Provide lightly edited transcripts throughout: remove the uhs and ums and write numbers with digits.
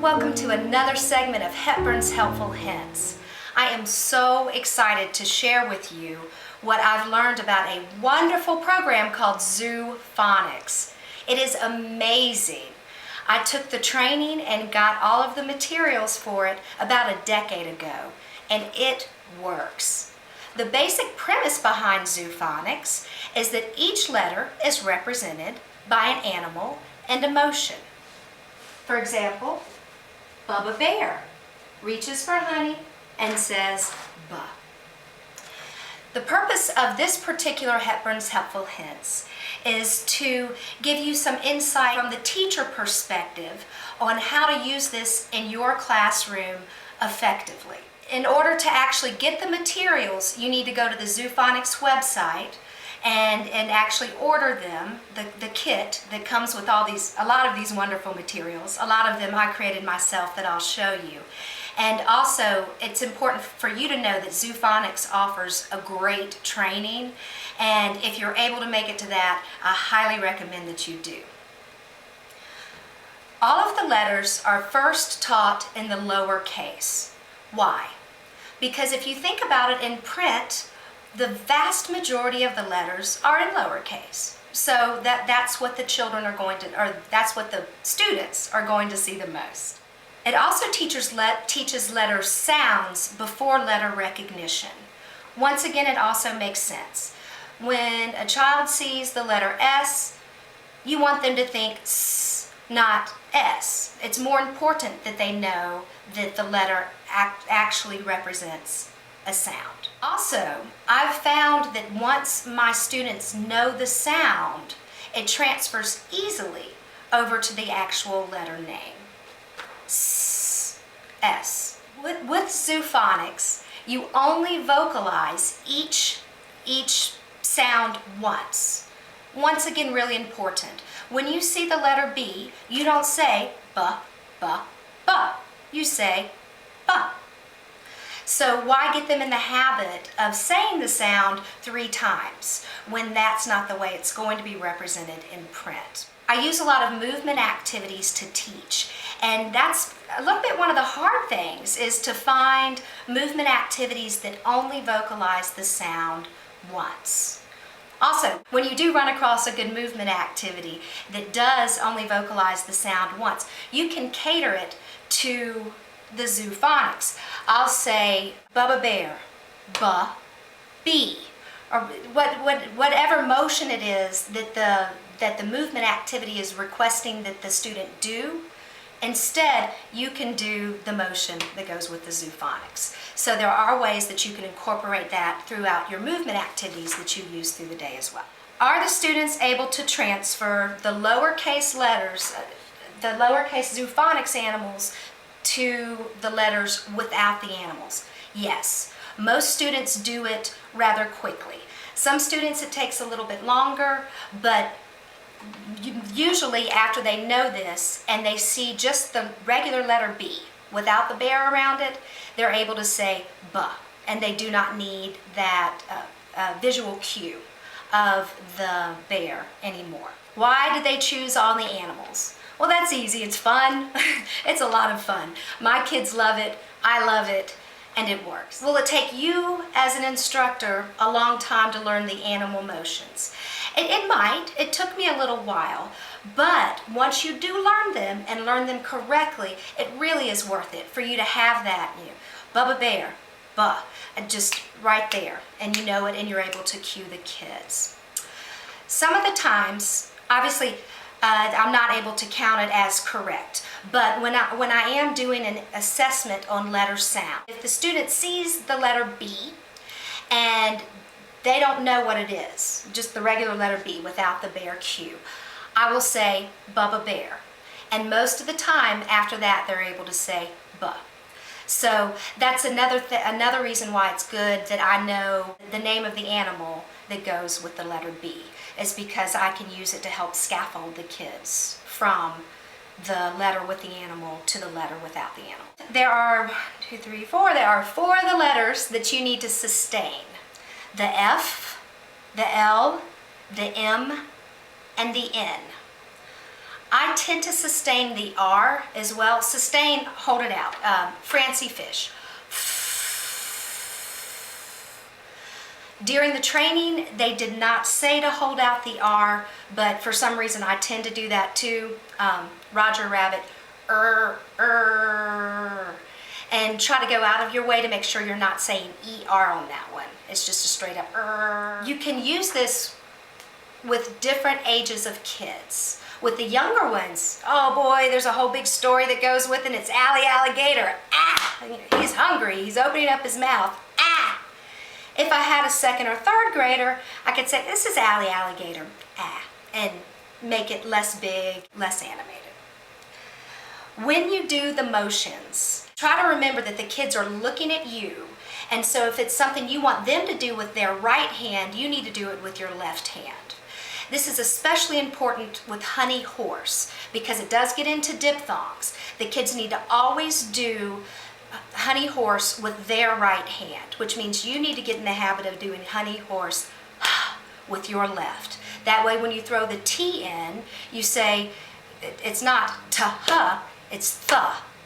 welcome to another segment of Hepburn's Helpful Hints. I am so excited to share with you what I've learned about a wonderful program called Zoo Phonics. It is amazing. I took the training and got all of the materials for it about a decade ago, and it works. The basic premise behind Zoo Phonics is that each letter is represented by an animal and emotion. For example, Bubba Bear reaches for honey and says, "Buh." The purpose of this particular Hepburn's Helpful Hints is to give you some insight from the teacher perspective on how to use this in your classroom effectively. In order to actually get the materials, you need to go to the Zoo Phonics website and actually order them, the kit that comes with a lot of these wonderful materials. A lot of them I created myself that I'll show you. And also, it's important for you to know that Zoo Phonics offers a great training, and if you're able to make it to that, I highly recommend that you do. All of the letters are first taught in the lower case. Why? Because if you think about it in print, the vast majority of the letters are in lowercase. So that's what the children are going to, or that's what the students are going to see the most. It also teaches letter sounds before letter recognition. Once again, it also makes sense. When a child sees the letter S, you want them to think S, not S. It's more important that they know that the letter actually represents a sound. Also, I've found that once my students know the sound, it transfers easily over to the actual letter name. S. With Zoo Phonics, you only vocalize each sound once. Once again, really important. When you see the letter B, you don't say ba, ba, ba. You say ba. So why get them in the habit of saying the sound 3 times when that's not the way it's going to be represented in print? I use a lot of movement activities to teach, and that's a little bit one of the hard things, is to find movement activities that only vocalize the sound once. Also, when you do run across a good movement activity that does only vocalize the sound once, you can cater it to the Zoo Phonics. I'll say Bubba Bear, ba, bee, or whatever motion it is that the movement activity is requesting that the student do. Instead, you can do the motion that goes with the Zoo Phonics. So there are ways that you can incorporate that throughout your movement activities that you use through the day as well. Are the students able to transfer the lowercase letters, the lowercase Zoo Phonics animals, to the letters without the animals? Yes. Most students do it rather quickly. Some students it takes a little bit longer, but usually after they know this and they see just the regular letter B without the bear around it, they're able to say ba, and they do not need that visual cue of the bear anymore. Why did they choose all the animals? Well, that's easy. It's fun. It's a lot of fun. My kids love it. I love it. And it works. Will it take you as an instructor a long time to learn the animal motions? It might. It took me a little while. But once you do learn them and learn them correctly, it really is worth it for you to have that. Bubba Bear, ba, just right there. And you know it, and you're able to cue the kids. Some of the times, obviously, I'm not able to count it as correct, but when I am doing an assessment on letter sound, if the student sees the letter B and they don't know what it is, just the regular letter B without the bear cue, I will say Bubba Bear, and most of the time after that they're able to say ba. So that's another reason why it's good that I know the name of the animal that goes with the letter B, is because I can use it to help scaffold the kids from the letter with the animal to the letter without the animal. There are 4 of the letters that you need to sustain. The F, the L, the M, and the N. I tend to sustain the R as well. Sustain, hold it out. Francie fish. During the training, they did not say to hold out the R, but for some reason I tend to do that too. Roger Rabbit, and try to go out of your way to make sure you're not saying ER on that one. It's just a straight up You can use this with different ages of kids. With the younger ones, oh boy, there's a whole big story that goes with it. It's Alligator. Ah! He's hungry. He's opening up his mouth. Ah! If I had a second or third grader, I could say, this is Alligator, and make it less big, less animated. When you do the motions, try to remember that the kids are looking at you, and so if it's something you want them to do with their right hand, you need to do it with your left hand. This is especially important with honey horse because it does get into diphthongs. The kids need to always do honey horse with their right hand, which means you need to get in the habit of doing honey horse with your left. That way when you throw the T in, you say, it's not ta-ha, it's th,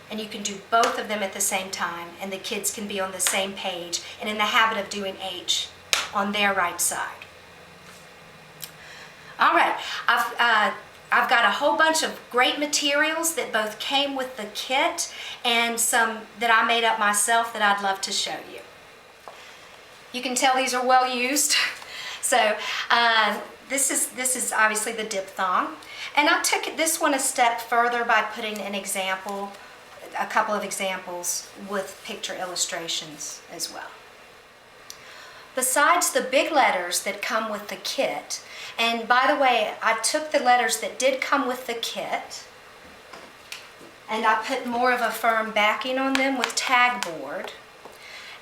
and you can do both of them at the same time, and the kids can be on the same page and in the habit of doing H on their right side. All right, I've got a whole bunch of great materials that both came with the kit and some that I made up myself that I'd love to show you. You can tell these are well used. So this is obviously the diphthong. And I took this one a step further by putting an example, a couple of examples with picture illustrations as well. Besides the big letters that come with the kit, and by the way, I took the letters that did come with the kit and I put more of a firm backing on them with tag board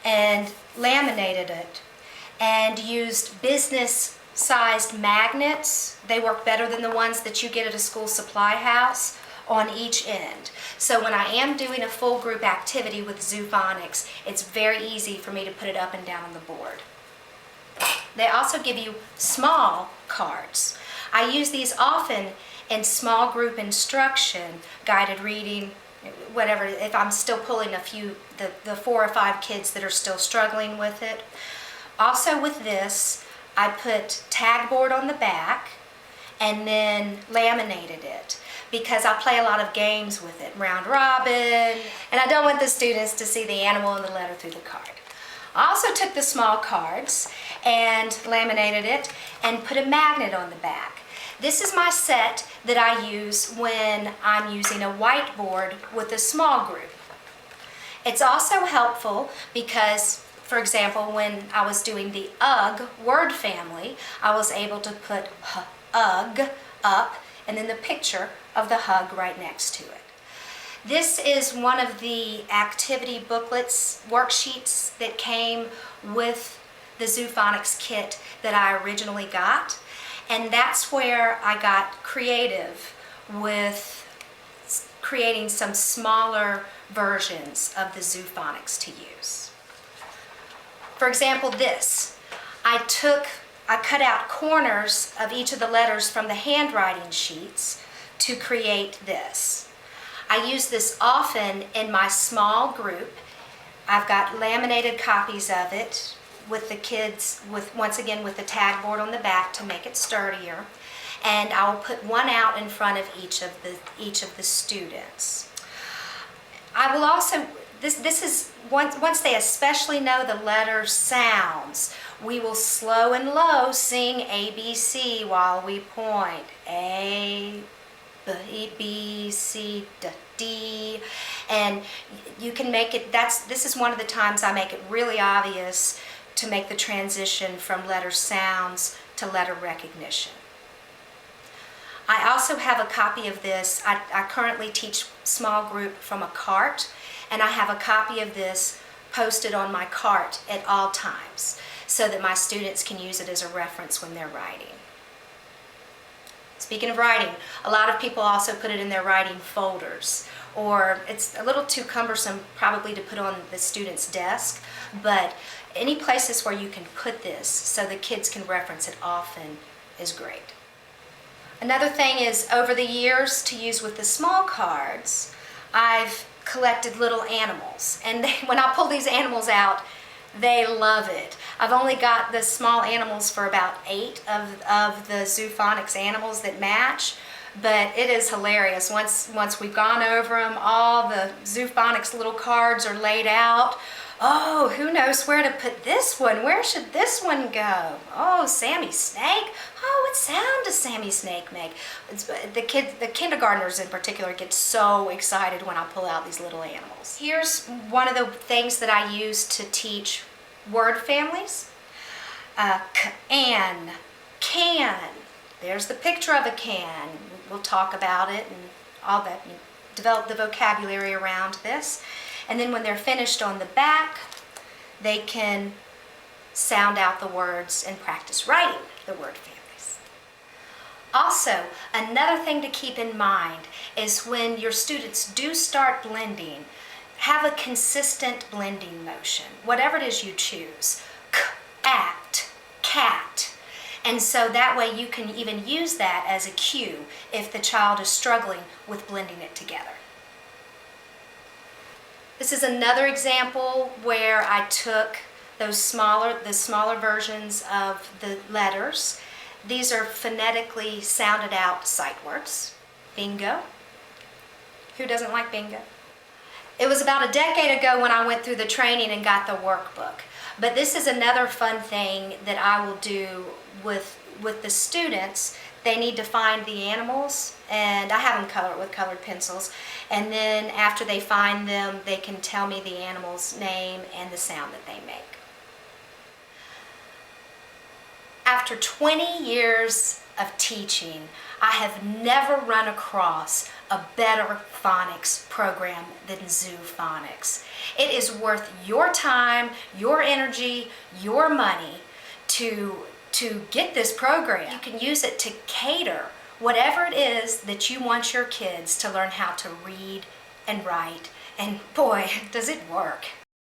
and laminated it and used business sized magnets. They work better than the ones that you get at a school supply house on each end. So when I am doing a full group activity with Phonics, it's very easy for me to put it up and down on the board. They also give you small cards. I use these often in small group instruction, guided reading, whatever, if I'm still pulling a few, the 4 or 5 kids that are still struggling with it. Also with this, I put tag board on the back and then laminated it because I play a lot of games with it, round robin, and I don't want the students to see the animal and the letter through the card. I also took the small cards and laminated it and put a magnet on the back. This is my set that I use when I'm using a whiteboard with a small group. It's also helpful because, for example, when I was doing the UG word family, I was able to put UG up and then the picture of the hug right next to it. This is one of the activity booklets, worksheets that came with the Phonics kit that I originally got. And that's where I got creative with creating some smaller versions of the Phonics to use. For example, this. I cut out corners of each of the letters from the handwriting sheets to create this. I use this often in my small group. I've got laminated copies of it with the kids, once again with the tag board on the back to make it sturdier. And I'll put one out in front of each of the students. I will also, this is, once they especially know the letter sounds, we will slow and low sing ABC while we point. A, B, C, D, and you can make it, this is one of the times I make it really obvious to make the transition from letter sounds to letter recognition. I also have a copy of this. I currently teach small group from a cart, and I have a copy of this posted on my cart at all times so that my students can use it as a reference when they're writing. Speaking of writing, a lot of people also put it in their writing folders, or it's a little too cumbersome probably to put on the student's desk, but any places where you can put this so the kids can reference it often is great. Another thing is, over the years, to use with the small cards, I've collected little animals. And when I pull these animals out, they love it. I've only got the small animals for about 8 of the Phonics animals that match, but it is hilarious. Once we've gone over them, all the Phonics little cards are laid out. Oh, who knows where to put this one? Where should this one go? Oh, Sammy Snake. Oh, what sound does Sammy Snake make? The kindergartners in particular get so excited when I pull out these little animals. Here's one of the things that I use to teach word families. Can, can. There's the picture of a can. We'll talk about it and all that. Develop the vocabulary around this. And then when they're finished on the back, they can sound out the words and practice writing the word families. Also, another thing to keep in mind is when your students do start blending, have a consistent blending motion, whatever it is you choose. Act, cat. And so that way you can even use that as a cue if the child is struggling with blending it together. This is another example where I took the smaller versions of the letters. These are phonetically sounded out sight words. Bingo. Who doesn't like bingo? It was about a decade ago when I went through the training and got the workbook. But this is another fun thing that I will do with the students. They need to find the animals, and I have them color with colored pencils. And then after they find them, they can tell me the animal's name and the sound that they make. After 20 years of teaching, I have never run across a better phonics program than Phonics. It is worth your time, your energy, your money to get this program. You can use it to cater whatever it is that you want your kids to learn how to read and write. And boy, does it work.